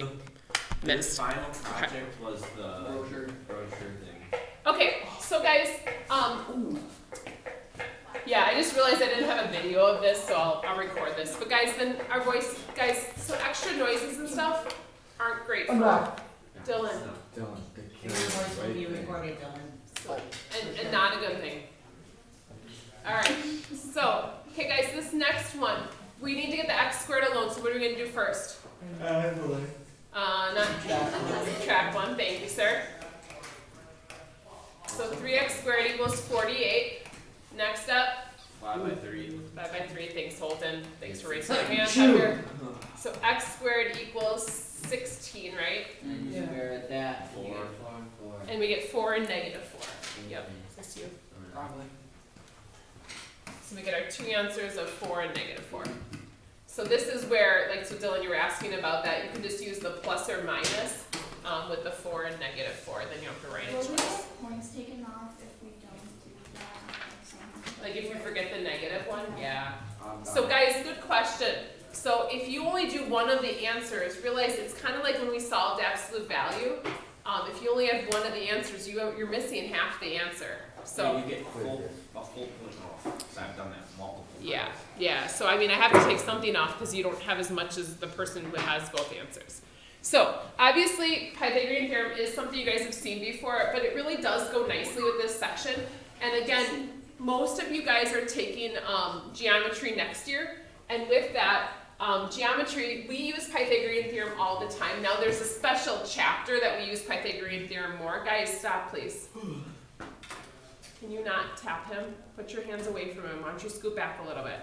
like The missed. final project was the brochure thing. Okay, so guys, yeah, I just realized I didn't have a video of this, so I'll record this. But guys, then our voice, guys, so extra noises and stuff aren't great for Dylan. Dylan, Your voice will be recorded, Dylan. So, and not a good thing. Alright, so, okay guys, this next one, we need to get the x squared alone, so what are we going to do first? Not subtract one, thank you, sir. So 3x squared equals 48. Next up, 5 by 3. 5 by 3, thanks Holton. Thanks for raising your hand, Tucker. So x squared equals 16, right? And you square at that. 4. You get 4 and 4. And we get 4 and negative 4. Yep, that's you. Probably. So we get our two answers of 4 and negative 4. So this is where, like, so Dylan, you were asking about that. You can just use the plus or minus with the 4 and negative 4. Then you don't have to write a Will we choice. get points taken off if we don't do that? Like if you forget the negative one? Yeah. So guys, good question. So if you only do one of the answers, realize it's kind of like when we solved absolute value. If you only have one of the answers, you're missing half the answer. So you get a full point off. So I've done that multiple times. yeah. So I mean, I have to take something off because you don't have as much as the person who has both answers. So obviously, Pythagorean theorem is something you guys have seen before, but it really does go nicely with this section. And again, most of you guys are taking geometry next year, and with that, geometry, we use Pythagorean theorem all the time. Now there's a special chapter that we use Pythagorean theorem more. Guys, stop please. Can you not tap him? Put your hands away from him. Why don't you scoot back a little bit?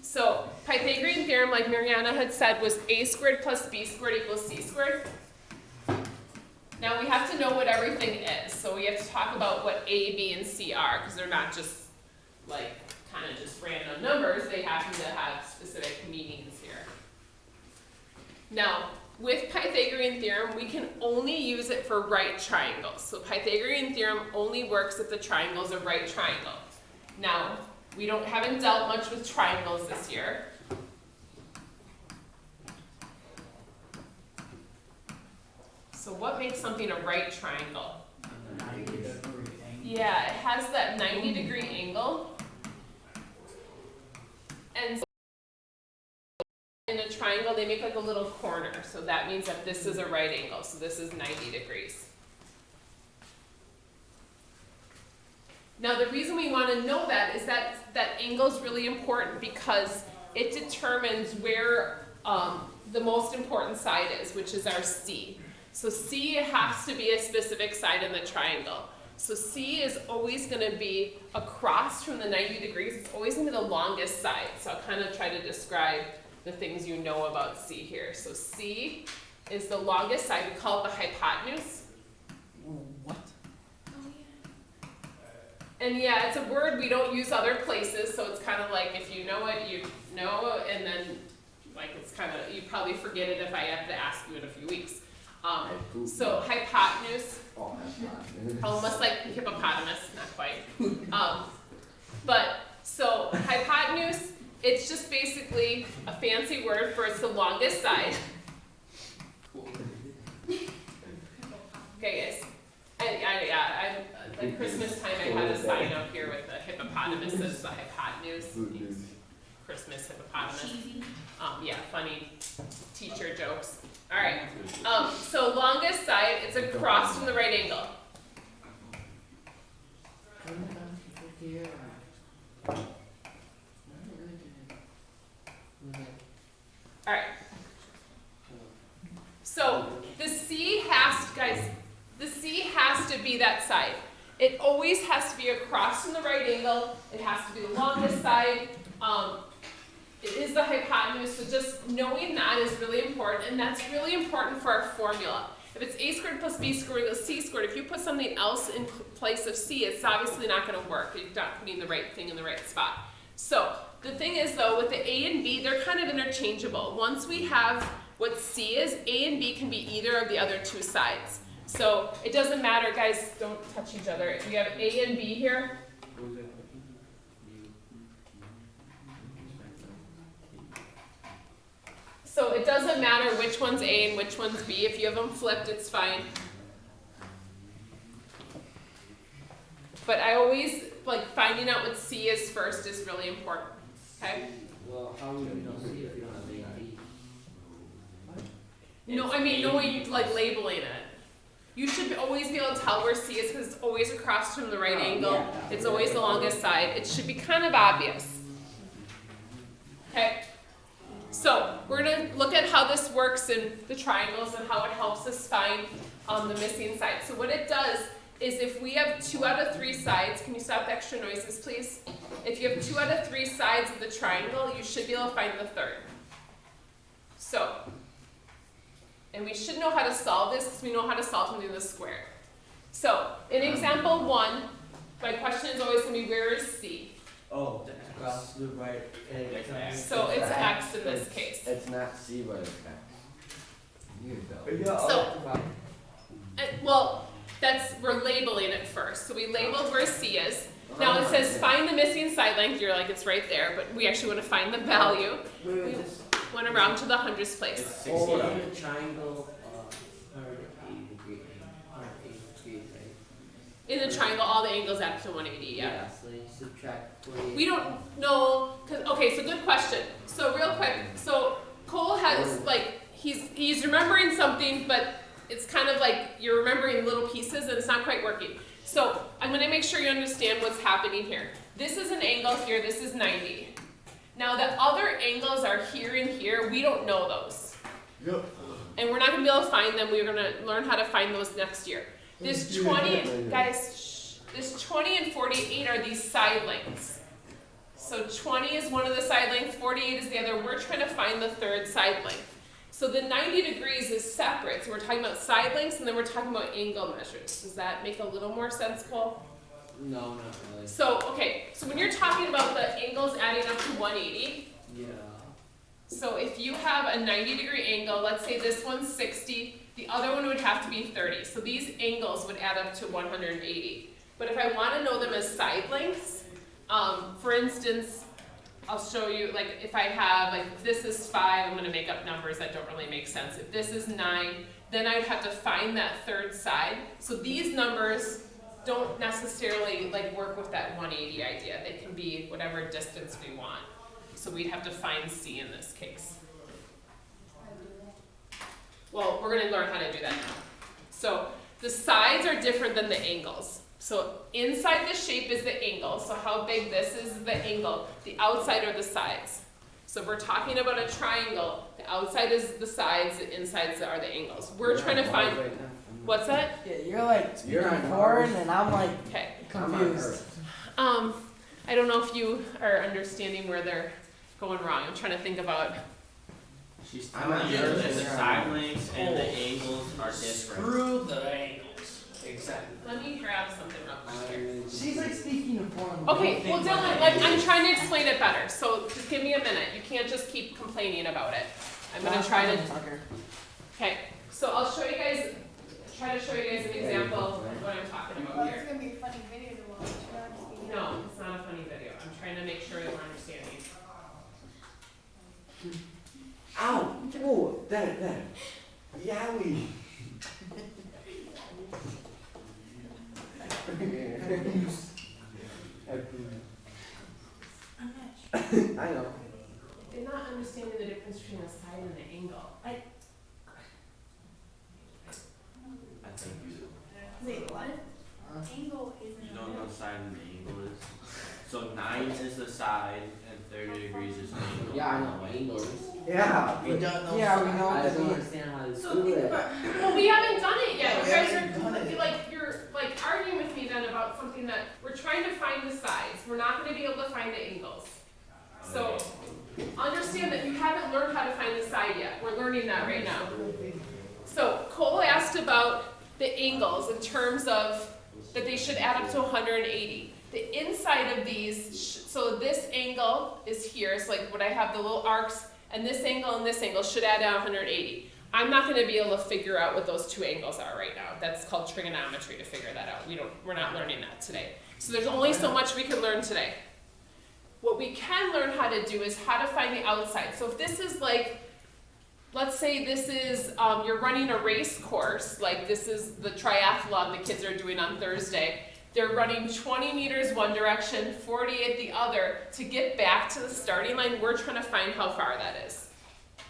So Pythagorean theorem, like Mariana had said, was a squared plus b squared equals c squared. Now we have to know what everything is. So we have to talk about what a, b, and c are, because they're not just like kind of just random numbers. They happen to have specific meanings here. Now, with Pythagorean theorem, we can only use it for right triangles. So Pythagorean theorem only works if the triangle is a right triangle. Now, we haven't dealt much with triangles this year. So what makes something a right triangle? Yeah, it has that 90-degree angle. And so in a triangle, they make like a little corner. So that means that this is a right angle. So this is 90 degrees. Now the reason we want to know that is that that angle is really important because it determines where the most important side is, which is our C. So C has to be a specific side in the triangle. So C is always going to be across from the 90 degrees. It's always going to be the longest side. So I'll kind of try to describe the things you know about C here. So C is the longest side. We call it the hypotenuse. What? And yeah, it's a word we don't use other places, so it's kind of like if you know it, you know, and then like it's kind of, you probably forget it if I have to ask you in a few weeks. So hypotenuse, almost like hippopotamus, not quite. But so hypotenuse, it's just basically a fancy word for it's the longest side. Okay, guys. I'm like Christmas time. I had a sign up here with the hippopotamus as the hypotenuse. Christmas hippopotamus. Yeah, funny teacher jokes. All right. So longest side, it's across from the right angle. All right. So the C has to, guys. The C has to be that side. It always has to be across from the right angle. It has to be the longest side. It is the hypotenuse, so just knowing that is really important, and that's really important for our formula. If it's a squared plus b squared equals c squared, if you put something else in place of c, it's obviously not going to work. You're not putting the right thing in the right spot. So the thing is, though, with the a and b, they're kind of interchangeable. Once we have what c is, a and b can be either of the other two sides. So it doesn't matter, guys, don't touch each other. We have a and b here. So it doesn't matter which one's A and which one's B. If you have them flipped, it's fine. But I always, like, finding out what C is first is really important, okay? Well, how would you know C if you don't have A and B? No, I mean, knowing, like, labeling it. You should always be able to tell where C is because it's always across from the right angle. Yeah. It's always the longest side. It should be kind of obvious. Okay? So, we're going to look at how this works in the triangles and how it helps us find the missing side. So what it does is if we have 2 out of 3 sides, can you stop the extra noises, please? If you have 2 out of 3 sides of the triangle, you should be able to find the third. So, and we should know how to solve this because we know how to solve something in the square. So, in example 1, my question is always going to be, where is C? Oh, across the right. So it's X in this case. It's not C, but it's X. You go. Yeah, So, well, we're labeling it first. So we labeled where C is. Now it says find the missing side length. You're like, it's right there, but we actually want to find the value. Wait, this. Went around to the hundredths place. It's Oh, 60. in a triangle, 180 degree, 180 degrees, right? In the triangle, all the angles add up to 180, yeah. So you subtract 48. We don't know, okay, so good question. So real quick, so Cole has, like, he's remembering something, but it's kind of like you're remembering little pieces and it's not quite working. So I'm going to make sure you understand what's happening here. This is an angle here, this is 90. Now the other angles are here and here, we don't know those. Yep. And we're not going to be able to find them, we're going to learn how to find those next year. This 20, guys, this 20 and 48 are these side lengths. So 20 is one of the side lengths, 48 is the other. We're trying to find the third side length. So the 90 degrees is separate. So we're talking about side lengths and then we're talking about angle measures. Does that make a little more sense, Cole? No, not really. So, okay, so when you're talking about the angles adding up to 180, Yeah. so if you have a 90-degree angle, let's say this one's 60, the other one would have to be 30. So these angles would add up to 180. But if I want to know them as side lengths, for instance, I'll show you, like, if I have, like, if this is 5, I'm going to make up numbers that don't really make sense. If this is 9, then I'd have to find that third side. So these numbers don't necessarily, like, work with that 180 idea. They can be whatever distance we want. So we'd have to find C in this case. Well, we're going to learn how to do that now. So the sides are different than the angles. So inside the shape is the angle. So how big this is the angle. The outside are the sides. So if we're talking about a triangle, the outside is the sides, the insides are the angles. We're trying to find, what's that? Yeah, you're like speaking You're on foreign, Mars. and I'm like Okay. I'm on confused. Earth. I don't know if you are understanding where they're going wrong. I'm trying to think about, She's I'm telling not you sure that if the they're side on- lengths and the angles are different. Screw the angles. Exactly. let me grab something real quick here. She's like speaking in foreign. Okay, well Dylan, like, I'm trying to explain it better, so just give me a minute. You can't just keep complaining about it. I'm gonna try to, okay, so I'll show you guys, try to show you guys an example of what I'm talking about Well, it's here. gonna be a funny video to watch. No, it's not a funny video. I'm trying to make sure that we're understanding. Ow! Whoa! There. Yowie! I know. They're not understanding the difference between a side and an angle. I think you Wait, what? Angle isn't. You don't know the side and the angle is. So 9 is the side and 30 degrees is the angle. Yeah, I know angles. Yeah. We don't know. Yeah, we know I that don't we. understand how to So do think it. about. Well, we haven't done it yet. You We guys haven't are done completely, it. like, you're like arguing with me then about something that we're trying to find the sides. We're not gonna be able to find the angles. So understand that you haven't learned how to find the side yet. We're learning that right now. So Cole asked about the angles in terms of that they should add up to 180. The inside of these, so this angle is here, so like what I have the little arcs, and this angle should add down 180. I'm not going to be able to figure out what those two angles are right now. That's called trigonometry to figure that out. We're not learning that today. So there's only so much we can learn today. What we can learn how to do is how to find the outside. So if this is like let's say this is, you're running a race course, like this is the triathlon the kids are doing on Thursday. They're running 20 meters one direction, 40 at the other. To get back to the starting line, we're trying to find how far that is.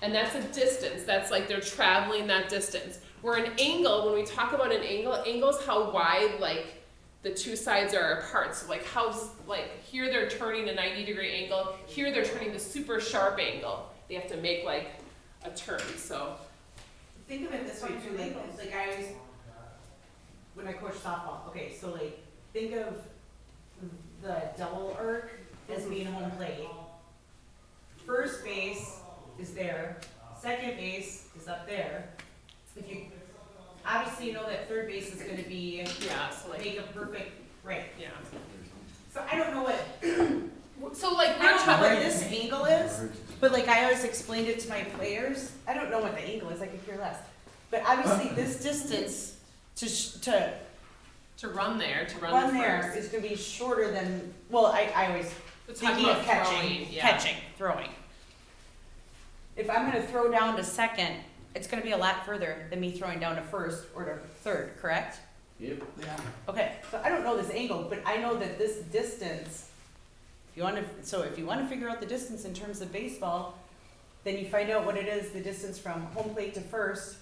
And that's a distance. That's like they're traveling that distance. Where an angle, when we talk about an angle, angle's how wide like the two sides are apart. So like here they're turning a 90-degree angle, here they're turning the super sharp angle. They have to make like a turn, so. Think of it this way too, like I always, when I coach softball, okay, so like, think of the double arc as being home plate. First base is there, second base is up there. If you, obviously you know that third base is gonna be, Yeah, so like, make a perfect, right. yeah. So I don't know what, So like, I don't know what we're this angle is, but like I always explained it to my players, I don't know what the angle is, I could care less. But obviously this distance to run there, to run run the there first. is gonna be shorter than, well, I always, We're talking thinking of about catching, throwing, yeah. throwing. If I'm gonna throw down to second, it's gonna be a lot further than me throwing down to first or to third, correct? Yep. Yeah. Okay, so I don't know this angle, but I know that this distance, if you wanna figure out the distance in terms of baseball, then you find out what it is, the distance from home plate to first,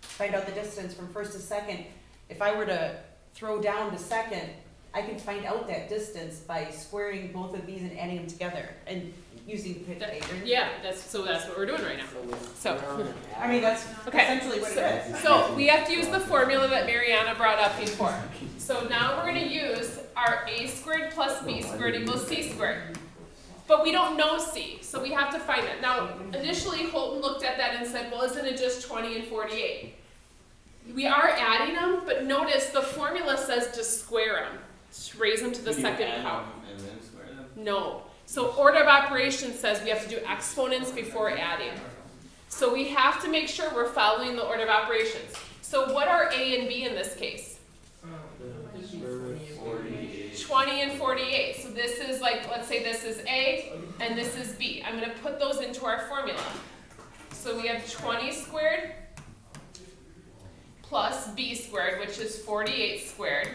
find out the distance from first to second. If I were to throw down to second, I can find out that distance by squaring both of these and adding them together and using pitch patterns. Yeah, that's what we're doing right now. So, I mean, that's Okay, essentially what it is. so we have to use the formula that Mariana brought up before. So now we're gonna use our a squared plus b squared equals c squared. But we don't know c, so we have to find it. Now, initially Holton looked at that and said, well, isn't it just 20 and 48? We are adding them, but notice the formula says just square them. Just raise them to the second power. And then square them? No. So order of operations says we have to do exponents before adding. So we have to make sure we're following the order of operations. So what are a and b in this case? 48. 20 and 48. So this is like, let's say this is a and this is b. I'm going to put those into our formula. So we have 20 squared plus b squared, which is 48 squared,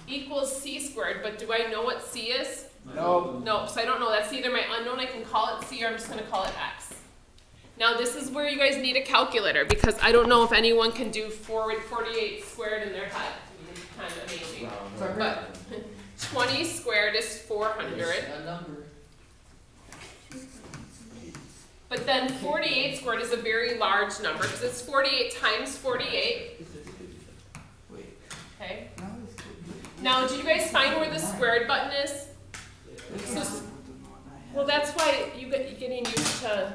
equals c squared. But do I know what c is? No. No, so I don't know. That's either my unknown, I can call it c, or I'm just going to call it x. Now this is where you guys need a calculator, because I don't know if anyone can do 48 squared in their head. It's kind of amazing. But 20 squared is 400. A number. But then 48 squared is a very large number, because it's 48 times 48. Okay. Now, did you guys find where the squared button is? So, well, that's why getting used to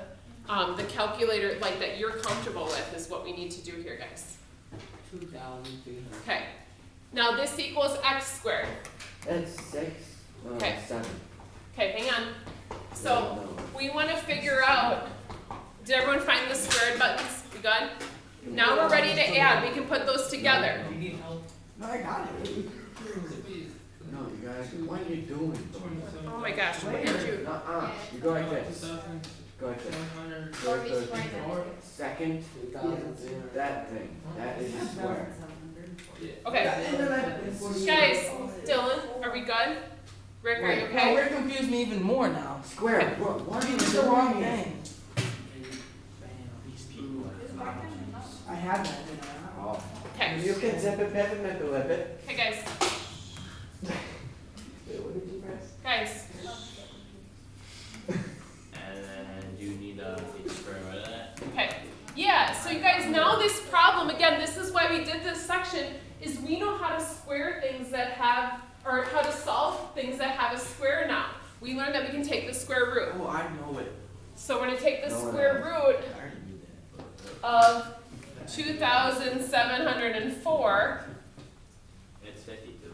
the calculator like that you're comfortable with is what we need to do here, guys. 2,300. Okay. Now this equals x squared. That's 6. Okay. 7. Okay, hang on. So we want to figure out, did everyone find the squared buttons? We good? Now we're ready to add. We can put those together. You need help? No, I got it. No, you guys, what are you doing? Oh my gosh, what did you? Nuh-uh. You go like this. Go like this. Go like this. Second, 2,300. that thing. That is a square. Okay. Guys, Dylan, are we good? Rick, are you No, okay? we're confused me even more now. Square. What are You you did the wrong doing? thing. I have that, didn't I? Oh. Okay. You can zip it, peppermint a little bit. Okay, guys. Wait, what did you press? Guys. And then you need a square root of that. Okay. Yeah, so you guys, now this problem, again, this is why we did this section, is we know how to square things that have, or how to solve things that have a square now. We learned that we can take the square root. Oh, I know it. So we're going to take the No, we're square root I already knew that. of 2,704, It's 52.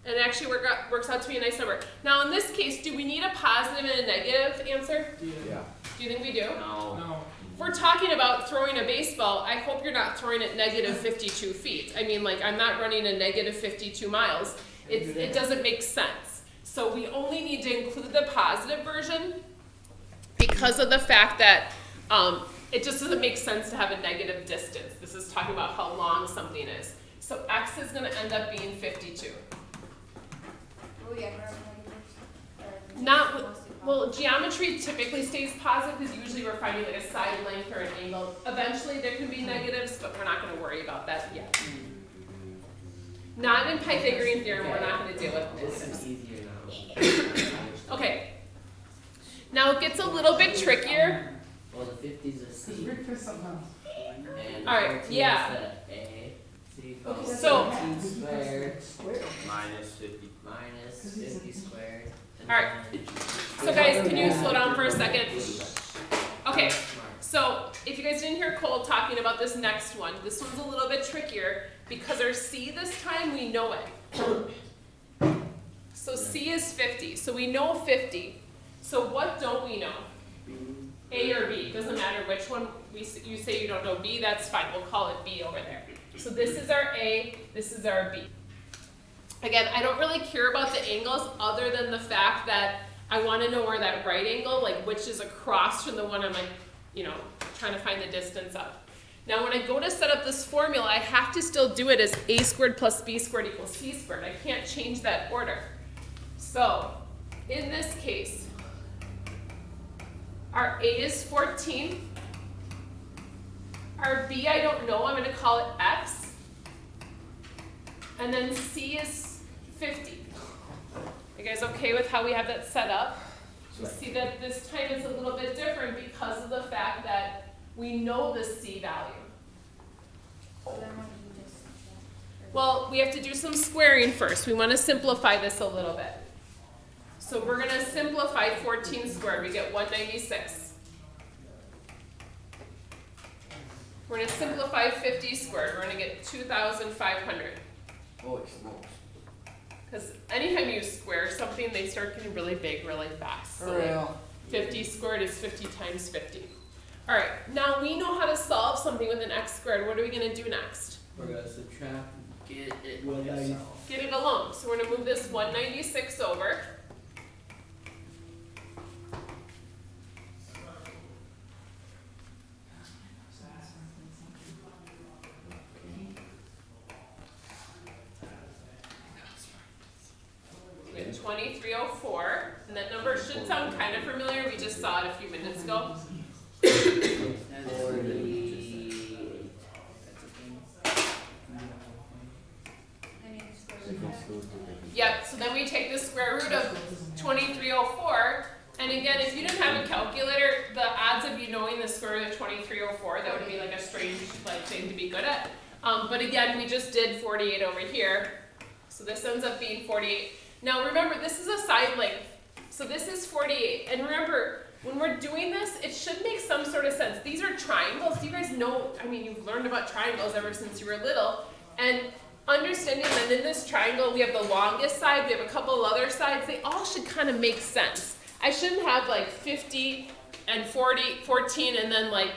and it actually works out to be a nice number. Now in this case, do we need a positive and a negative answer? Yeah. Do you think we do? No. If we're talking about throwing a baseball, I hope you're not throwing it negative 52 feet. I mean, like, I'm not running a negative 52 miles. It doesn't make sense. So we only need to include the positive version because of the fact that it just doesn't make sense to have a negative distance. This is talking about how long something is. So x is going to end up being 52. Will we ever have negatives? Or Not mostly Well, geometry typically stays positive because usually we're finding like a side length or an angle. Eventually there can be negatives, but we're not going to worry about that yet. Not in Pythagorean theorem, we're not going to deal with This negatives. is easier now. Okay. Now it gets a little bit trickier. Well, the 50's a C. Rick for something else. And Alright, 14 yeah. is the A. So you go So- 14 squared Square. Minus 50. minus 50 squared. and Alright. then- So guys, can you slow down for a second? Okay. Smart. So if you guys didn't hear Cole talking about this next one, this one's a little bit trickier because our C this time we know it. So C is 50. So we know 50. So what don't we know? A or B, doesn't matter which one you say you don't know B, that's fine, we'll call it B over there. So this is our A, this is our B. Again, I don't really care about the angles other than the fact that I want to know where that right angle, like which is across from the one I'm like, you know, trying to find the distance of. Now when I go to set up this formula, I have to still do it as A squared plus B squared equals C squared. I can't change that order. So in this case, our A is 14. Our B I don't know, I'm going to call it X. And then C is 50. You guys okay with how we have that set up? You see that this time it's a little bit different because of the fact that we know the C value. So then what do you just? Well, we have to do some squaring first. We want to simplify this a little bit. So we're going to simplify 14 squared. We get 196. We're going to simplify 50 squared. We're going to get 2,500. Holy smokes. Because anytime you square something, they start getting really big really fast. For So like real. 50 squared is 50 times 50. All right, now we know how to solve something with an x squared. What are we going to do next? We're going to subtract, get it Well, now you- yourself. Get it alone. So we're going to move this 196 over. We have 2304, and that number should sound kind of familiar. We just saw it a few minutes ago. That's 48. 48. I need to square root that. Yep, so then we take the square root of 2304, and again, if you didn't have a calculator, the odds of you knowing the square root of 2304, that would be like a strange like thing to be good at. But again, we just did 48 over here, so this ends up being 48. Now remember, this is a side length, so this is 48, and remember, when we're doing this, it should make some sort of sense. These are triangles. You guys know, I mean, you've learned about triangles ever since you were little, and understanding that in this triangle, we have the longest side, we have a couple other sides, they all should kind of make sense. I shouldn't have like 50 and 14 and then like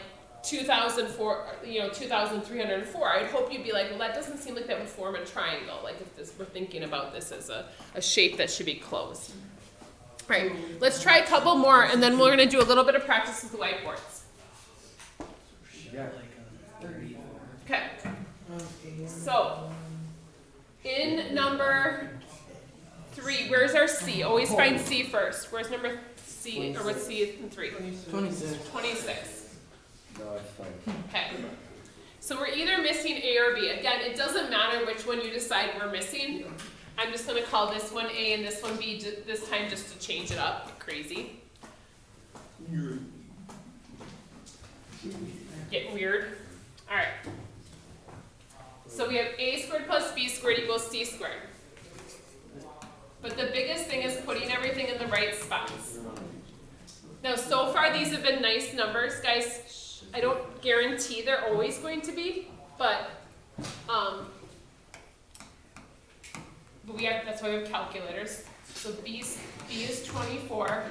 2004, 2,304. I'd hope you'd be like, well, that doesn't seem like that would form a triangle. Like if this, we're thinking about this as a shape that should be closed. All right, let's try a couple more, and then we're going to do a little bit of practice with the whiteboards. Yeah. Okay, so in number 3, where's our C? Always find C first. Where's number C, or what's C in 3? 26. 26. No, it's fine. Okay. So we're either missing A or B. Again, it doesn't matter which one you decide we're missing. I'm just going to call this one A and this one B this time just to change it up. Crazy. Getting weird. All right. So we have A squared plus B squared equals C squared. But the biggest thing is putting everything in the right spots. Now, so far these have been nice numbers, guys. I don't guarantee they're always going to be, but we have, that's why we have calculators. So B is 24.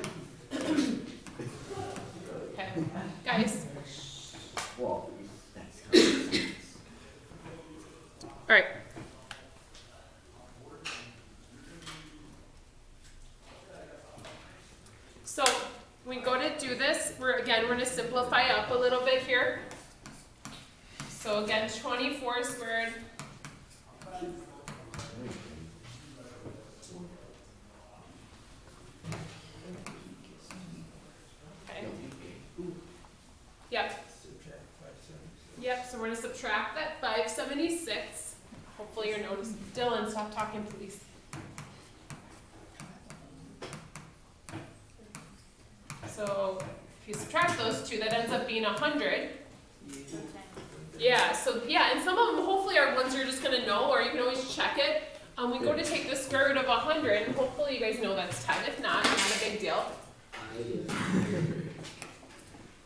Okay, guys. Well, All right. So we go to do this. We're going to simplify up a little bit here. So again, 24 squared. Okay. Yep. Yep, so we're gonna subtract that 576. Hopefully you're noticing. Dylan, stop talking, please. So if you subtract those two, that ends up being 100. Yeah, so yeah, and some of them hopefully are ones you're just gonna know, or you can always check it. We go to take the square root of 100, and hopefully you guys know that's 10. If not, not a big deal.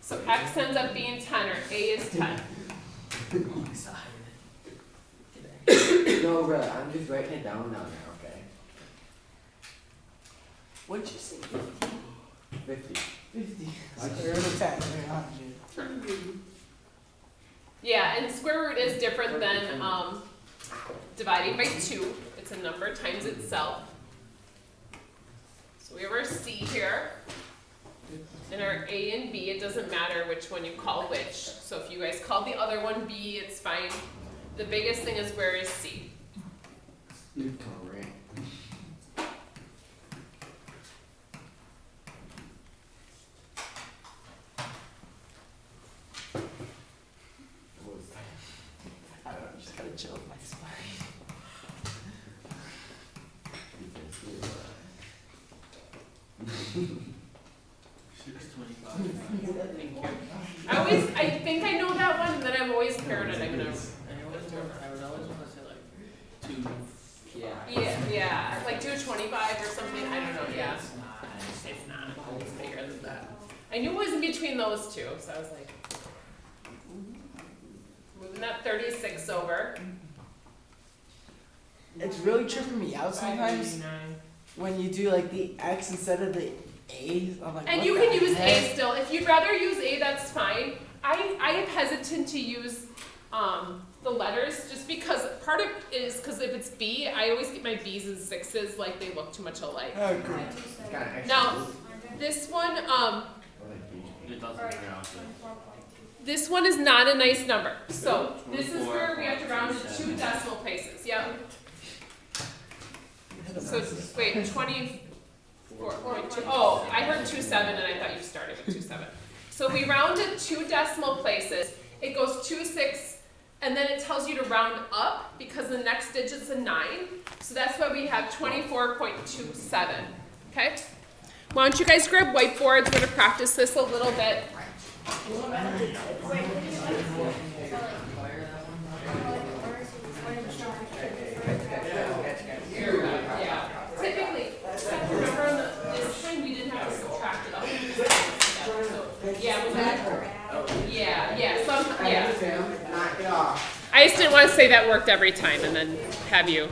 So x ends up being 10, or a is 10. No, bro, I'm just writing it down now, okay? What'd you say? 50. 50. Square root of 10. 100. Yeah, and square root is different than dividing by 2. It's a number times itself. So we have our c here. And our a and b, it doesn't matter which one you call which. So if you guys call the other one b, it's fine. The biggest thing is where is c. You're correct. I don't know, I'm just gotta chill with my spine. I think I know that one, and then I'm always paranoid. I'm gonna. I would always want to say like 2. Yeah, like 225 or something. I don't know. Yeah, It's not. it's not. It's bigger than that. I knew it was in between those two, so I was like, moving that 36 over. It's really tripping me out sometimes when you do like the X instead of the A. I'm like, And what you the can use heck? A still. If you'd rather use A, that's fine. I am hesitant to use the letters just because part of it is because if it's B, I always get my B's and 6s like they look too much alike. Oh, cool. Got an extra Now, boost. this one, It doesn't pronounce it. this one is not a nice number. So this is where we have to round to 2 decimal places. Yep. So wait, 24.2. Oh, I heard 27 and I thought you started with 27. So we round to 2 decimal places. It goes 2, 6, and then it tells you to round up because the next digit's a 9. So that's why we have 24.27. Okay? Why don't you guys grab whiteboards? We're going to practice this a little bit. Yeah. Typically, remember on this time we didn't have to subtract it all. Yeah, was that? Yeah. So yeah. Knock it off. I just didn't want to say that worked every time and then have you